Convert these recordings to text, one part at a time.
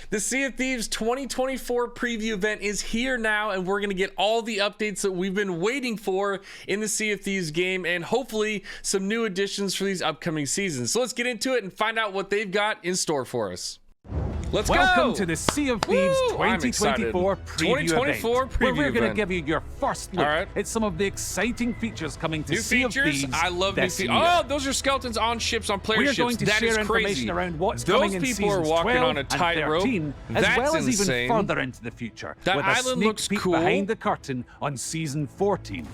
The Sea of Thieves 2024 preview event is here now, and we're going to get all the updates that we've been waiting for in the Sea of Thieves game, and hopefully some new additions for these upcoming seasons. So let's get into it and find out what they've got in store for us. Let's Welcome go! to the Sea of Thieves 2024 preview event, where we're going to give you your first look at some of the exciting features coming to Sea of Thieves. I love new features. Oh, those are skeletons on ships, on player ships. We're going to share information around what's coming in people are seasons walking 12 on a tightrope. 13, as well as even further into the future. That with a island sneak looks peek cool. behind the curtain on season 14.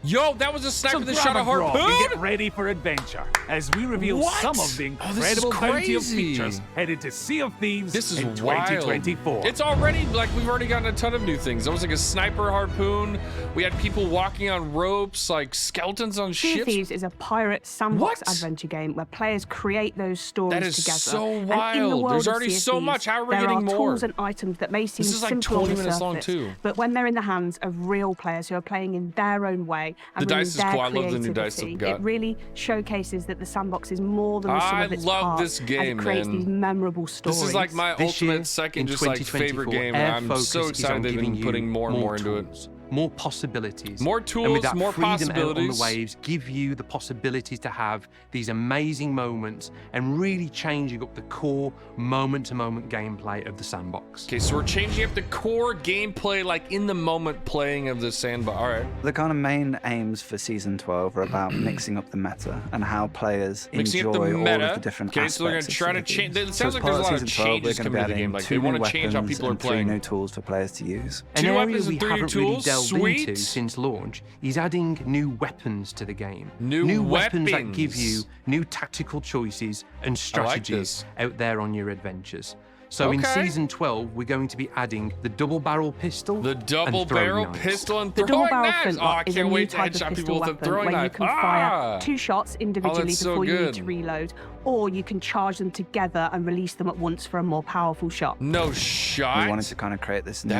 Yo, that was a sniper that grab shot a harpoon and harpoon? get ready for adventure as we reveal some of the incredible bounty of features headed to Sea of Thieves in 2024. It's already, like, we've already gotten a ton of new things. There was like a sniper harpoon. We had people walking on ropes, like skeletons on ships. Sea of Thieves is a pirate sandbox adventure game where players create those stories together. That is so wild. And in the world There's of already Sea of so Thieves, much. How are we there getting are more? tools and items that may seem This is like simple 20 on the minutes long, surface, too. but when they're in the hands of real players who are playing in their own way and The dice is their cool. I love the new dice creativity, they've got. it really showcases that the sandbox is more than the sum of its parts. I love this game, and it creates these memorable stories. This is like my ultimate second, just like favorite game. And I'm so excited they've been putting more and more into it. More possibilities. More tools, and with that more freedom possibilities. Out on the waves give you the possibilities to have these amazing moments and really changing up the core moment-to-moment gameplay of the sandbox. Okay, so we're changing up the core gameplay, like in the moment playing of the sandbox. All right. The kind of main aims for Season 12 are about mixing up the meta and how players enjoy all of the different aspects. So they're going to try to change. It sounds like there's a lot of changes coming to the game. Like they want to change how people are playing. 3 new tools for players to use. An area we haven't really delved Sweet. into since launch is adding new weapons to the game. New weapons that give you new tactical choices and strategies like out there on your adventures. So in Season 12, we're going to be adding the double barrel pistol. The double barrel pistol and the throwing double barrel knives. flintlock Oh, I is a can't new wait to type of headshot pistol people with a weapon throwing where knife. you can fire 2 shots individually so before you good. need to reload, or you can charge them together and release them at once for a more powerful shot. No shot. We wanted to kind of create this new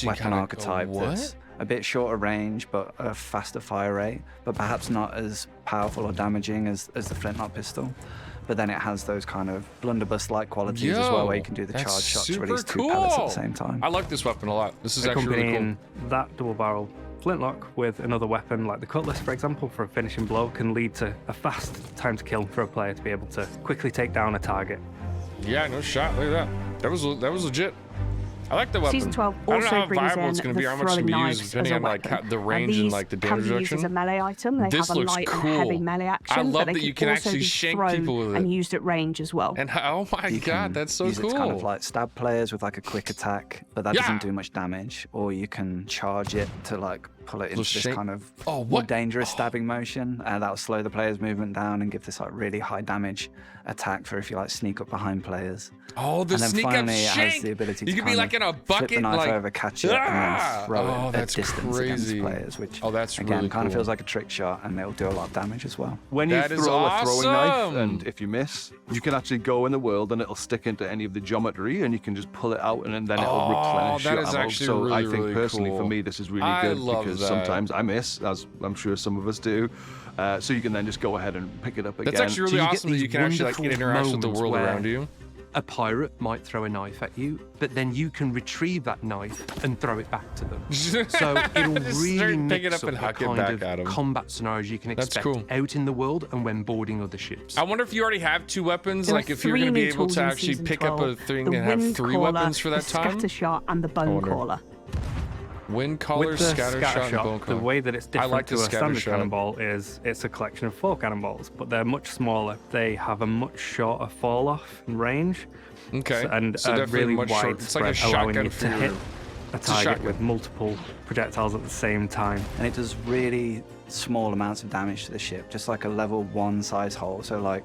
weapon archetype that's a bit shorter range, but a faster fire rate, but perhaps not as powerful or damaging as the flintlock pistol. But then it has those kind of blunderbuss-like qualities as well, where you can do the charge shots to release 2 pellets at the same time. I like this weapon a lot. This is actually really cool. That double barrel flintlock with another weapon like the cutlass, for example, for a finishing blow can lead to a fast time to kill for a player to be able to quickly take down a target. Yeah, no shot. Look at that. That was legit. I like the weapon. Season 12 I don't know also how brings viable in it's going to be, the how much it's going throwing to be knives used, depending on like the range and like the damage can be used as a reduction. melee item. They This have a looks light cool. and heavy melee action. I love but that you can actually shank people with it. And used at range as well. And oh my god, that's so use cool. It to kind of like stab players with like a quick attack, but that doesn't do much damage. Or you can charge it to like pull it into this kind of more dangerous stabbing motion. That'll slow the player's movement down and give this like really high damage attack for if you like sneak up behind players. Oh, the and then sneak finally, up it shank! has the ability You to could be like in a bucket, flip the knife like over, catch it, and then throw it at distance against crazy. players, which that's again really kind of cool. feels like a trick shot, and it'll do a lot of damage as well. When you That is throw a throwing knife, awesome. and if you miss, you can actually go in the world and it'll stick into any of the geometry, and you can just pull it out, and then it'll replenish that your is ammo. actually So really, I think really personally, cool. for me, this is really I good love because that. sometimes I miss, as I'm sure some of us do. So you can then just go ahead and pick it up again. That's actually really awesome that you can actually like wonderful interact with the world moments around you. A pirate might throw a knife at you, but then you can retrieve that knife and throw it back to them. So it'll Just really start picking mix up up and the huck it kind back at 'em. of combat scenarios you can expect out in the world and when boarding other ships. I wonder if you already have 2 weapons, There like are if you're going to 3 be new able tools to in actually Season pick up 12, a thing the and have wind 3 caller, weapons for that the time. scatter shot and the bone wonder. caller. Wind collar, With the scatter shot, and bone the collar. way that it's I different like to the a scatter standard shot. cannonball is it's a collection of 4 cannonballs, but they're much smaller. They have a much shorter fall off in range. Okay. And So a definitely really much wide short. It's like a spread, allowing shotgun you for to your- hit a It's a target shotgun. with multiple projectiles at the same time. And it does really small amounts of damage to the ship, just like a level 1 size hole. So like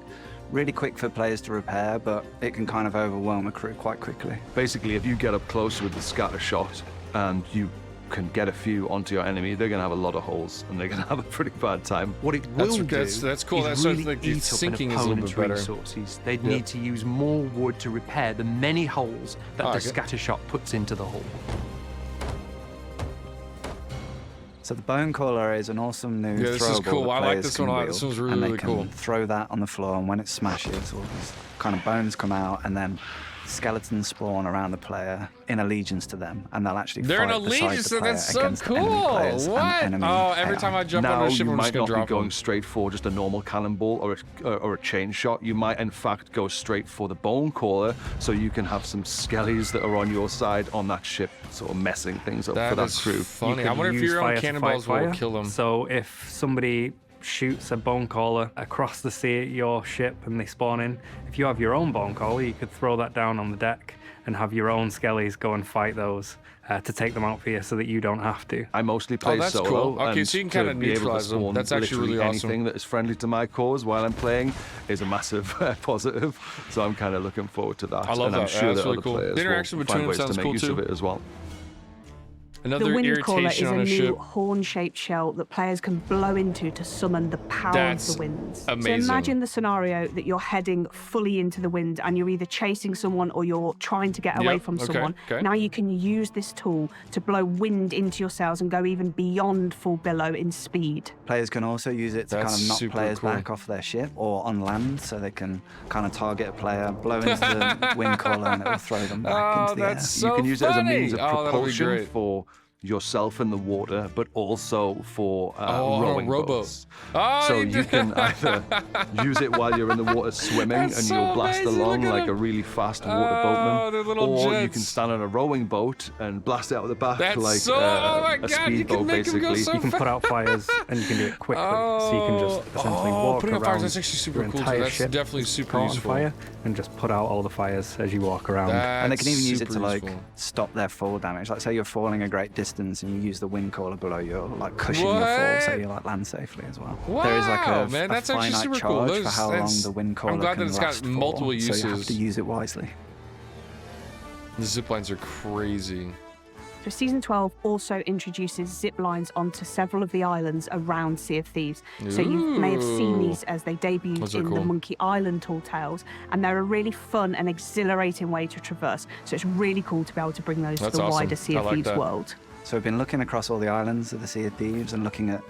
really quick for players to repair, but it can kind of overwhelm a crew quite quickly. Basically, if you get up close with the scatter shot and you can get a few onto your enemy, they're going to have a lot of holes and they're going to have a pretty bad time. What it will do that's cool. is That's really like the eat up sinking an is a little opponent's bit better. resources. They'd need to use more wood to repair the many holes that the scatter shot puts into the hull. So the bone caller is an awesome new Yeah, this is throwable cool. that I like players this can one a lot. wield, This one's really, and they really can cool. throw that on the floor, and when it smashes, all these kind of bones come out, and then skeletons spawn around the player in allegiance to them, and they'll actually They're in fight beside allegiance, the so player that's so against cool. enemy players and What? enemy Oh, every AI. time I jump Now, on a ship, you I'm might just gonna not be drop going them. straight for just a normal cannonball or a chain shot. You might, in fact, go straight for the bone caller, so you can have some skellies that are on your side on that ship, sort of messing things up for that is crew. funny. I wonder if use your own fire to cannonballs fight will fire. kill them. So if somebody shoots a bone caller across the sea at your ship and they spawn in, if you have your own bone caller, you could throw that down on the deck and have your own skellies go and fight those to take them out for you so that you don't have to. I mostly play that's solo. cool. Okay, and so you can to kinda be able to neutralize them. spawn That's actually literally really awesome. anything that is friendly to my cause while I'm playing is a massive positive. So I'm kind of looking forward to that. I love and I'm that. sure That's that really other cool. players The interaction will between find them ways sounds to make cool use too. of it as well. Another The wind caller is irritation a on a new ship. horn-shaped shell that players can blow into to summon the power That's of the winds. amazing. So imagine the scenario that you're heading fully into the wind and you're either chasing someone or you're trying to get away Yep, from okay, someone. okay. Now you can use this tool to blow wind into your sails and go even beyond full billow in speed. Players can also use it to That's kind of knock super players cool. back off their ship or on land, so they can kind of target a player, blow into the wind collar, and it will throw them back into the air. that's You so can use it as a funny. means of Oh, that'll be propulsion great. for yourself in the water, but also for Oh, rowing rowboat. boats. Oh, So you you can either use it while you're in the water swimming That's and so you'll blast amazing. along Look at like a them. really fast water Oh, boatman, they're little or you jets. can stand on a rowing boat and blast it out the back That's like so- oh my a God, you can speedboat, make 'em go basically. so You can put out fires and you can do it quickly, so you can just essentially walk putting out around fires, that's actually super your cool, too. entire That's ship definitely super caught on useful. fire and just put out all the fires as you walk around. And they can even use it to super like useful. stop their fall damage. Like say you're falling a great distance and you use the wind caller below you, like cushion your fall, so What? you like land safely as well. Wow, There is like a, man, that's actually finite super charge cool. for how long That's- the wind caller I'm glad can that it's got last multiple for, so you have uses. to use it wisely. The zip lines are crazy. So Season 12 also introduces zip lines onto several of the islands around Sea of Thieves. So you may have seen Ooh. these as they debuted Those are in cool. the Monkey Island Tall Tales, and they're a really fun and exhilarating way to traverse. So it's really cool to be able to bring those That's to the awesome. wider Sea I of like Thieves that. world. So we've been looking across all the islands of the Sea of Thieves and looking at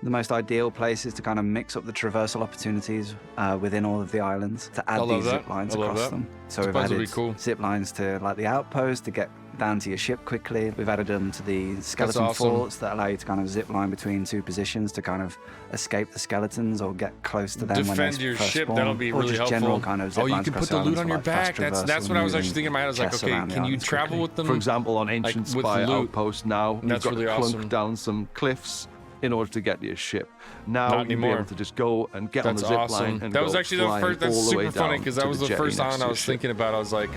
the most ideal places to kind of mix up the traversal opportunities within all of the islands to add love these that. zip lines I love across that. them. So Zip we've lines would be added cool. zip lines to like the outpost to get down to your ship quickly. We've added them to the skeleton awesome. forts that allow you to kind of zip line between two positions to kind of escape the skeletons or get close to them when Defend they your first ship, spawn, that'll be or really just helpful. general kind of zip Oh, you lines can across put the loot islands on for, your like, fast back. That's traversal, what I was actually moving thinking in my head. I was like, chests okay, around the can you islands travel quickly. with them? For example, on Ancient with Spire loot. Outpost now, you've That's got really to clunk awesome. down some cliffs in order to get to your ship. Now Not you'll be anymore. able to just go and get on That's the zip awesome. line and That go was actually the flying first. That's all the way super funny down because to that was the jetty first next island to I your was ship. thinking about. I was like,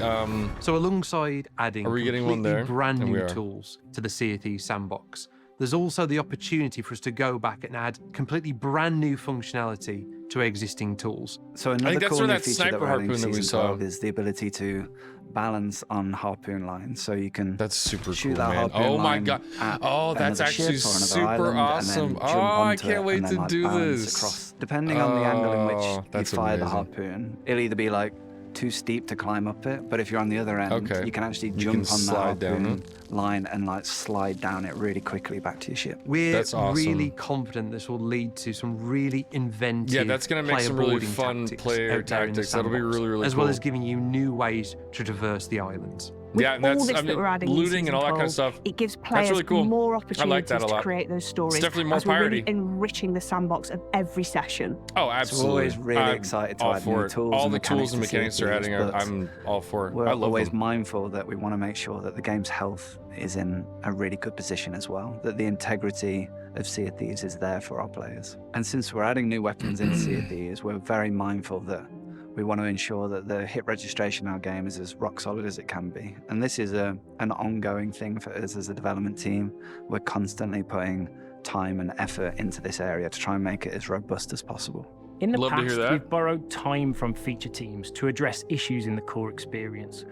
So alongside adding Are we getting one completely there? brand And we new are. tools to the Sea of Thieves sandbox, there's also the opportunity for us to go back and add completely brand new functionality to existing tools. So another that's cool where new that feature sniper that we're adding harpoon to that we Season saw. 12 is the ability to balance on harpoon lines. So you can that's super shoot cool, that man. harpoon Oh my line god. at Oh, that's another actually ship or another super island, awesome. And then Oh, jump I onto can't it wait and then, to like, do balance this. across. Depending on the angle in which Oh, you that's fire the amazing. harpoon, it'll either be like too steep to climb up it, but if you're on the other end, Okay. you can actually You jump can on the slide down harpoon line and like slide down it really quickly back to your ship. We're That's awesome. really confident this will lead to some really inventive Yeah, that's gonna make player some really boarding fun tactics player out there in the tactics. That'll be sandbox, really, really as well cool. as giving you new ways to traverse the islands. With Yeah, and all that's- this I mean, that we're adding in looting Season and all that kind of 12, stuff, it gives that's players really cool. more I opportunities like that a to lot. create those stories. definitely more as we're really piratey. enriching the sandbox of every session. Oh, So we're absolutely. always really I'm excited to all add for new it. tools All and the tools and mechanics mechanics to they're Sea of adding, Thieves, I'm all for it. We're I love always them. mindful that we want to make sure that the game's health is in a really good position as well, that the integrity of Sea of Thieves is there for our players. And since we're adding new weapons into Sea of Thieves, we're very mindful that we want to ensure that the hit registration in our game is as rock solid as it can be. And this is an ongoing thing for us as a development team. We're constantly putting time and effort into this area to try and make it as robust as possible. In the Love to hear past, that. we've borrowed time from feature teams to address issues in the core experience,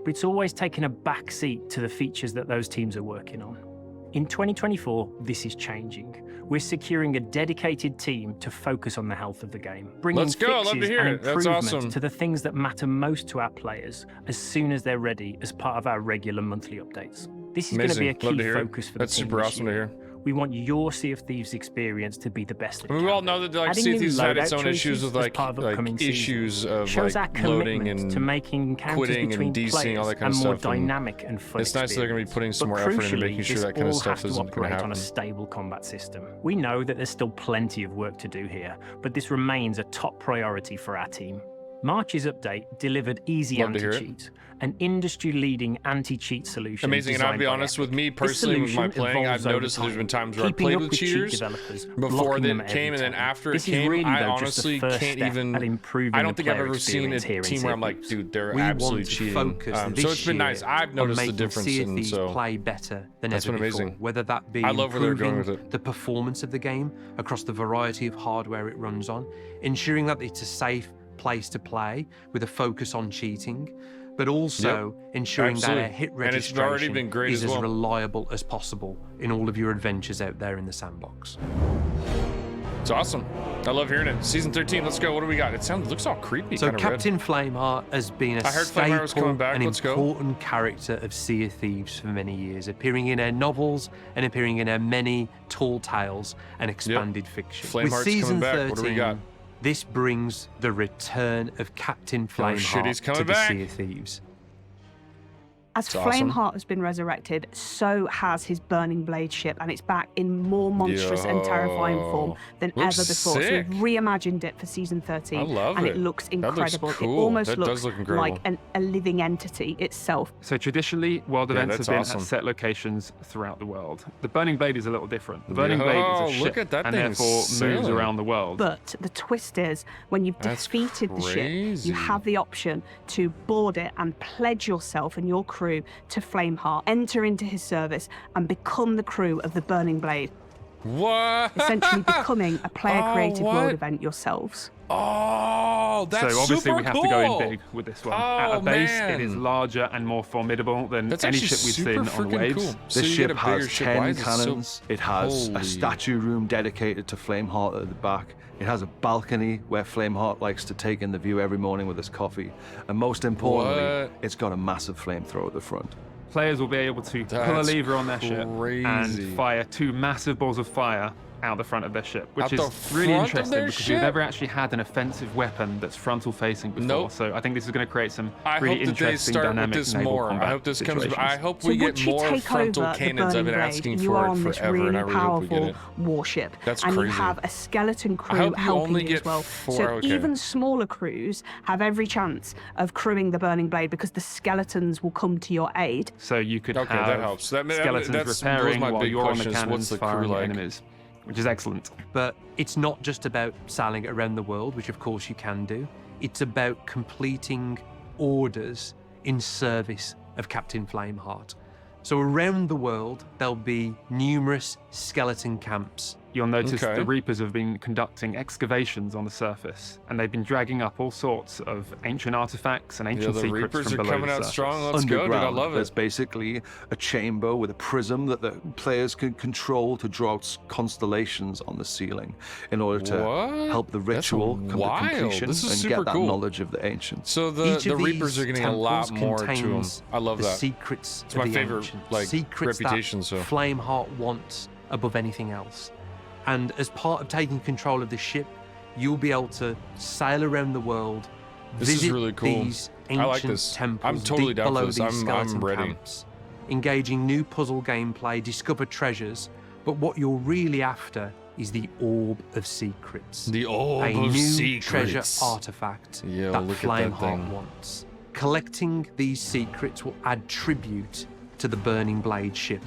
but it's always taken a back seat to the features that those teams are working on. In 2024, this is changing. We're securing a dedicated team to focus on the health of the game, bringing Let's go. Love to fixes hear and it. That's improvements awesome. to the things that matter most to our players as soon as they're ready as part of our regular monthly updates. This is going to be a Amazing. Love key to hear it. focus for That's the team super this awesome to year. hear. We want your Sea of Thieves experience to be the best. We all know that like Sea of Thieves had its own issues with like issues of like loading and to making quitting and DCing, all that kind of stuff. More dynamic and fun. It's nice that they're going to be putting some more effort into making sure that kind of stuff isn't going to happen. On a stable combat system. We know that there's still plenty of work to do here, but this remains a top priority for our team. March's update delivered easy anti-cheat, an industry-leading anti-cheat solution. Amazing, and I'll be honest with me personally, with my playing, I've noticed that there's been times where I played with cheaters before they came, and then after it came, I honestly can't even. I don't think I've ever seen a team where I'm like, dude, they're absolutely cheating. So it's been nice. I've noticed the difference, and so play better than that's ever been before. amazing. Whether that be I love where they're going with it. The performance of the game across the variety of hardware it runs on, ensuring that it's a safe place to play with a focus on cheating, but also ensuring that a hit registration is as reliable as possible in all of your adventures out there in the sandbox. It's awesome. I love hearing it. Season 13, let's go. What do we got? It looks all creepy. So Captain Flameheart has been a staple and important character of Sea of Thieves for many years, appearing in our novels and appearing in our many tall tales and expanded fiction. With Season 13, what do we got? This brings the return of Captain Flameheart to the Sea of Thieves. As Flameheart has been resurrected, so has his Burning Blade ship, and it's back in more monstrous and terrifying form than ever before. Sick. So we've reimagined it for Season 13, I love and it. it looks incredible. That looks cool. It almost that looks look like a living entity itself. So traditionally, world events have been at set locations throughout the world. The Burning Blade is a little different. The Burning Blade is a ship, and therefore moves around the world. But the twist is, when you've defeated the ship, you have the option to board it and pledge yourself and your crew to Flameheart, enter into his service, and become the crew of the Burning Blade. What? Essentially becoming a player-created world event yourselves. Oh, that's so obviously super we have cool. to go in big with this one. At a base, it is larger and more formidable than any ship we've seen on the waves. Cool. This ship has 10 cannons. It has a statue room dedicated to Flameheart at the back. It has a balcony where Flameheart likes to take in the view every morning with his coffee. And most importantly, it's got a massive flamethrower at the front. Players will be able to pull a lever on their ship and fire 2 massive balls of fire out the front of their ship, which is really interesting because we've never actually had an offensive weapon that's frontal facing before. So I think this is going to create some really interesting dynamic naval combat. I hope this comes. I hope So we get more take frontal over cannons. I've been asking for it forever, and I really hope we get it. Warship. That's and crazy. you have a skeleton crew helping you as well. So even smaller crews have every chance of crewing the Burning Blade because the skeletons will come to your aid. So you could have that helps. skeletons repairing while you're on the cannons firing at enemies, which is excellent. But it's not just about sailing around the world, which of course you can do. It's about completing orders in service of Captain Flameheart. So around the world, there'll be numerous skeleton camps. You'll notice the Reapers have been conducting excavations on the surface, and they've been dragging up all sorts of ancient artifacts and ancient secrets Reapers from are below coming the out surface. strong. Let's go, dude. I love it. There's basically a chamber with a prism that the players can control to draw out constellations on the ceiling in order to help the ritual come to completion and get that knowledge of the ancients. So the Reapers are getting a lot more to them. I love that. Secrets it's my favorite reputation. So Flameheart wants above anything else. And as part of taking control of the ship, you'll be able to sail around the world, visit these ancient temples deep below these skeleton camps, engaging new puzzle gameplay, discover treasures, but what you're really after is the Orb of Secrets. The Orb of Secrets. A new treasure artifact that Flameheart wants. Collecting these secrets will add tribute to the Burning Blade ship.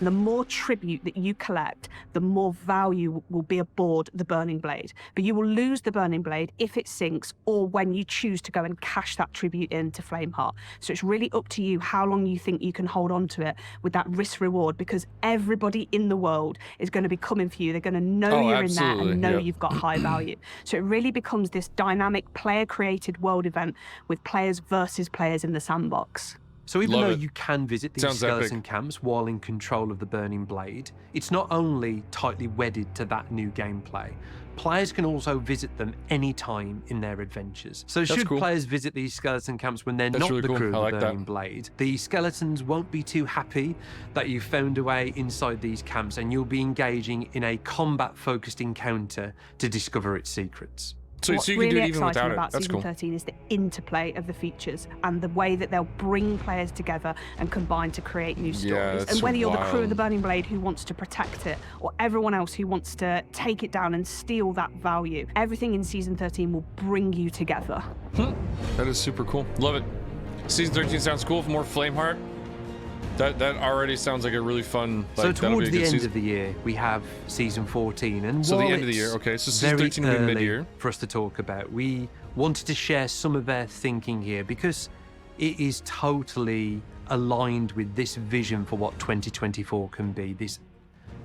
The more tribute that you collect, the more value will be aboard the Burning Blade. But you will lose the Burning Blade if it sinks or when you choose to go and cash that tribute in to Flameheart. So it's really up to you how long you think you can hold on to it with that risk reward, because everybody in the world is going to be coming for you. They're going to know you're in there and know you've got high value. So it really becomes this dynamic player-created world event with players versus players in the sandbox. So even though you can visit these skeleton camps while in control of the Burning Blade, it's not only tightly wedded to that new gameplay. Players can also visit them anytime in their adventures. So should players visit these skeleton camps when they're not the crew of the Burning Blade, the skeletons won't be too happy that you've found a way inside these camps, and you'll be engaging in a combat-focused encounter to discover its secrets. What's really exciting about Season 13 is the interplay of the features and the way that they'll bring players together and combine to create new stories. And whether you're the crew of the Burning Blade who wants to protect it, or everyone else who wants to take it down and steal that value, everything in Season 13 will bring you together. That is super cool. Love it. Season 13 sounds cool. For more Flameheart. That already sounds like a really fun. So towards the end of the year, we have Season 14, and so the end of the year, okay. So Season 13 will be mid-year for us to talk about. We wanted to share some of their thinking here because it is totally aligned with this vision for what 2024 can be. This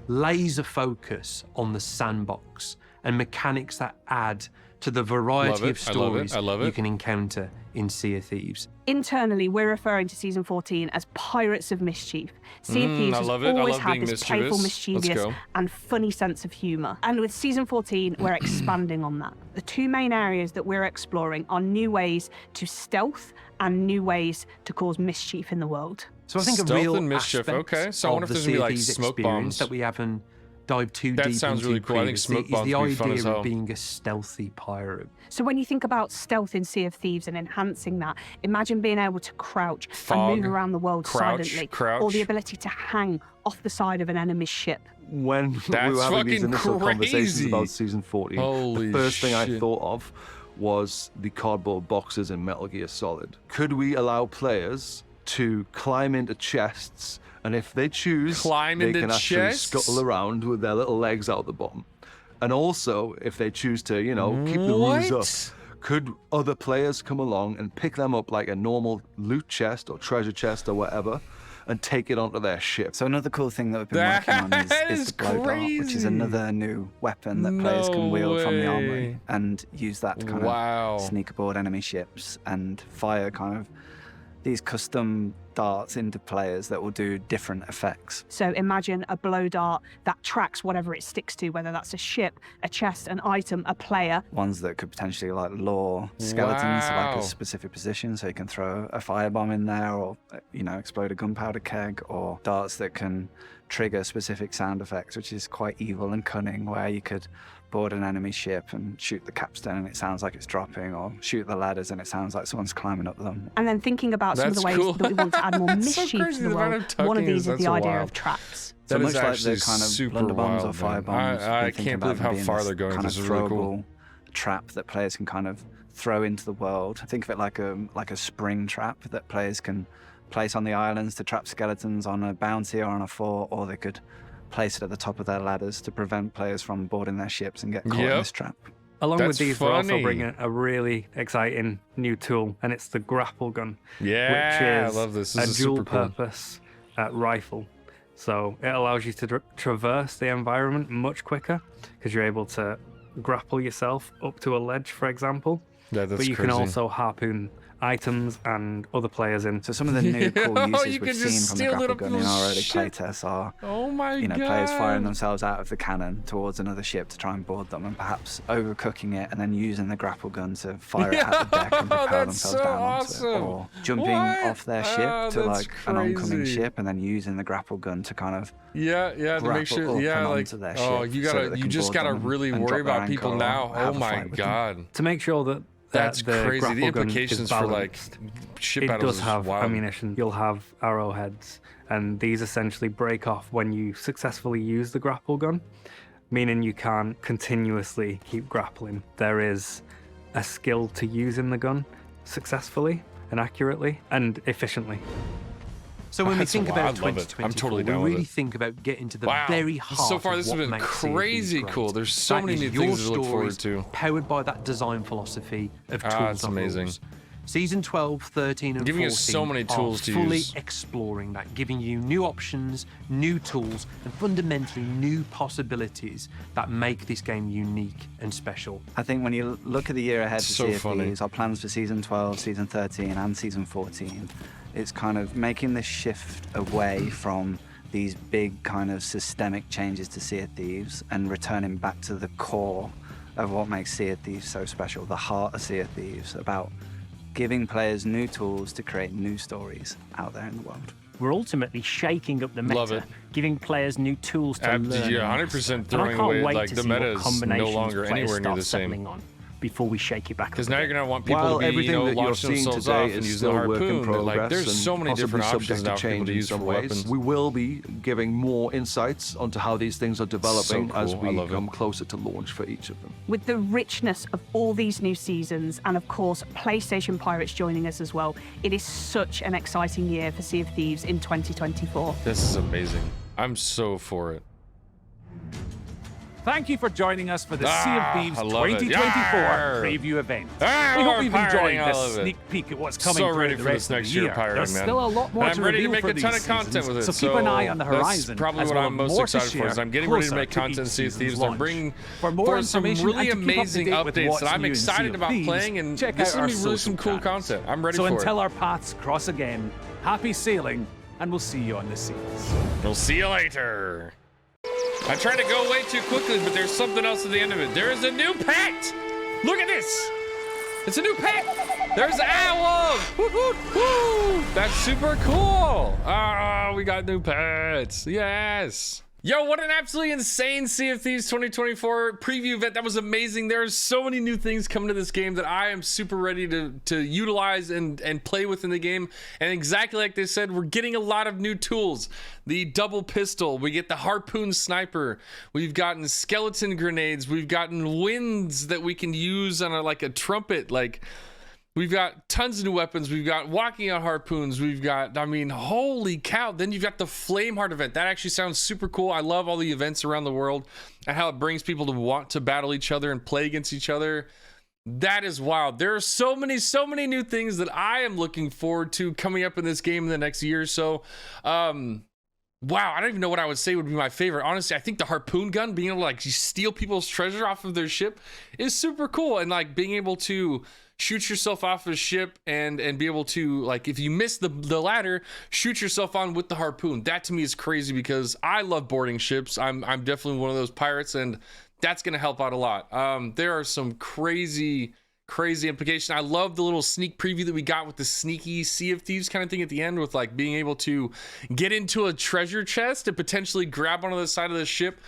laser focus on the sandbox and mechanics that add to the variety of stories you can encounter in Sea of Thieves. Internally, we're referring to Season 14 as Pirates of Mischief. Sea of Thieves has always had this playful, mischievous, and funny sense of humour. And with Season 14, we're expanding on that. The two main areas that we're exploring are new ways to stealth and new ways to cause mischief in the world. So I think a real aspect So I wonder if there's going to be like smoke bombs that we haven't dive too deep sounds really cool. I think smoke bombs is the be fun as idea hell. of being a stealthy pirate. So when you think about stealth in Sea of Thieves and enhancing that, imagine being able to crouch and move around the world silently, or the ability to hang off the side of an enemy's ship. When we were having these initial conversations about Season 14, the first thing I thought of was the cardboard boxes in Metal Gear Solid. Could we allow players to climb into chests, and if they choose, they can actually scuttle around with their little legs out the bottom? And also, if they choose to, you know, keep the ruse up, could other players come along and pick them up like a normal loot chest or treasure chest or whatever, and take it onto their ship? So another cool thing that we've been working on is the blow dart, which is another new weapon that players can wield from the armory and use that to kind of sneak aboard enemy ships and fire kind of these custom darts into players that will do different effects. So imagine a blow dart that tracks whatever it sticks to, whether that's a ship, a chest, an item, a player. Ones that could potentially like lure skeletons to like a specific position, so you can throw a firebomb in there, or, you know, explode a gunpowder keg, or darts that can trigger specific sound effects, which is quite evil and cunning, where you could board an enemy ship and shoot the capstan and it sounds like it's dropping, or shoot the ladders and it sounds like someone's climbing up them. And then thinking about some of the ways that we want to add more mischief to the world, one of these is the idea of traps. So much like the kind of blunderbombs or firebombs, I can't believe how far they're going. This is really cool. Trap that players can kind of throw into the world. Think of it like a spring trap that players can place on the islands to trap skeletons on a bounty or on a fort, or they could place it at the top of their ladders to prevent players from boarding their ships and get caught in this trap. Along with these, we're also bringing a really exciting new tool, and it's the grapple gun, which is I love this. This a dual-purpose rifle. So it allows you to traverse the environment much quicker because you're able to grapple yourself up to a ledge, for example. Yeah, that's but you can also harpoon items and other players in. So some of the new cool uses we've seen from the grapple gun in our early playtests are, players firing themselves out of the cannon towards another ship to try and board them, and perhaps overcooking it and then using the grapple gun to fire it at the deck and propel themselves down onto it, or jumping off their ship to like an oncoming ship and then using the grapple gun to kind of to make sure you just gotta really worry about people now. Oh my god, to make sure that that's crazy. The implications for like ship battles. It does have ammunition. You'll have arrowheads, and these essentially break off when you successfully use the grapple gun, meaning you can't continuously keep grappling. There is a skill to using the gun successfully and accurately and efficiently. So when we think about 2024, we really think about getting to the very heart so far, of this what has been makes crazy cool. There's so many new things to look forward to. Powered by that design philosophy of tools. It's amazing. Season 12, 13, and giving 14 us so many tools to fully use. exploring that, giving you new options, new tools, and fundamentally new possibilities that make this game unique and special. I think when you look at the year ahead for Sea of Thieves, our plans for Season 12, Season 13, and Season 14, it's kind of making this shift away from these big kind of systemic changes to Sea of Thieves and returning back to the core of what makes Sea of Thieves so special, the heart of Sea of Thieves, about giving players new tools to create new stories out there in the world. We're ultimately shaking up the meta, giving players new tools to learn. Yeah, 100% throwing away, like, the meta is no longer anywhere near the same. Before we shake it back. Because now you're going to want people to be, launch themselves off and use the harpoon. Like, there's so many different options now for people to use for weapons. We will be giving more insights onto how these things are developing as we come closer to launch for each of them. With the richness of all these new seasons, and of course, PlayStation Pirates joining us as well, it is such an exciting year for Sea of Thieves in 2024. This is amazing. I'm so for it. Thank you for joining us for the Sea of Thieves 2024 preview event. We hope you've enjoyed this sneak peek at what's coming through the rest of the year. There's still a lot more to reveal for these seasons, content with it, so keep an eye on the horizon. That's probably what I'm most excited for. Is I'm getting ready to make content in Sea of Thieves. They're bringing forth some really amazing updates that I'm excited about playing, and this is going to be really some cool content. I'm ready for it. So until our paths cross again, happy sailing, and we'll see you on the seas. We'll see you later. I tried to go way too quickly, but there's something else at the end of it. There is a new pet! Look at this! It's a new pet! There's an owl! Woo! That's super cool! Ah, we got new pets. Yes! Yo, what an absolutely insane Sea of Thieves 2024 preview event. That was amazing. There's so many new things coming to this game that I am super ready to utilize and play with in the game. And exactly like they said, we're getting a lot of new tools. The double pistol, we get the harpoon sniper, we've gotten skeleton grenades, we've gotten winds that we can use on like a trumpet. Like, we've got tons of new weapons. We've got walking on harpoons. We've got, I mean, holy cow. Then you've got the Flameheart event. That actually sounds super cool. I love all the events around the world and how it brings people to want to battle each other and play against each other. That is wild. There are so many new things that I am looking forward to coming up in this game in the next year or so. Wow, I don't even know what I would say would be my favorite. Honestly, I think the harpoon gun, being able to like steal people's treasure off of their ship, is super cool. And like being able to shoot yourself off a ship and be able to, like, if you miss the ladder, shoot yourself on with the harpoon. That to me is crazy because I love boarding ships. I'm definitely one of those pirates, and that's going to help out a lot. There are some crazy implication. I love the little sneak preview that we got with the sneaky Sea of Thieves kind of thing at the end, with like being able to get into a treasure chest and potentially grab onto the side of the ship.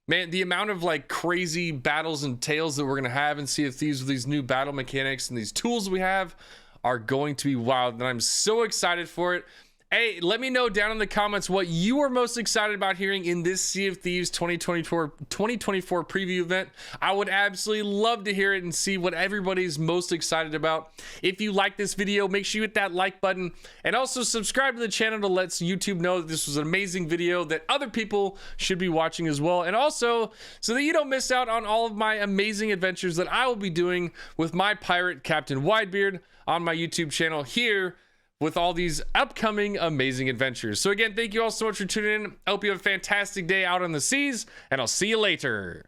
Man, the amount of like crazy battles and tales that we're going to have in Sea of Thieves with these new battle mechanics and these tools we have are going to be wild, and I'm so excited for it. Hey, let me know down in the comments what you are most excited about hearing in this Sea of Thieves 2024 preview event. I would absolutely love to hear it and see what everybody's most excited about. If you like this video, make sure you hit that like button and also subscribe to the channel to let YouTube know that this was an amazing video that other people should be watching as well. And also, so that you don't miss out on all of my amazing adventures that I will be doing with my pirate, Captain Widebeard, on my YouTube channel here, with all these upcoming amazing adventures. So again, thank you all so much for tuning in. I hope you have a fantastic day out on the seas, and I'll see you later.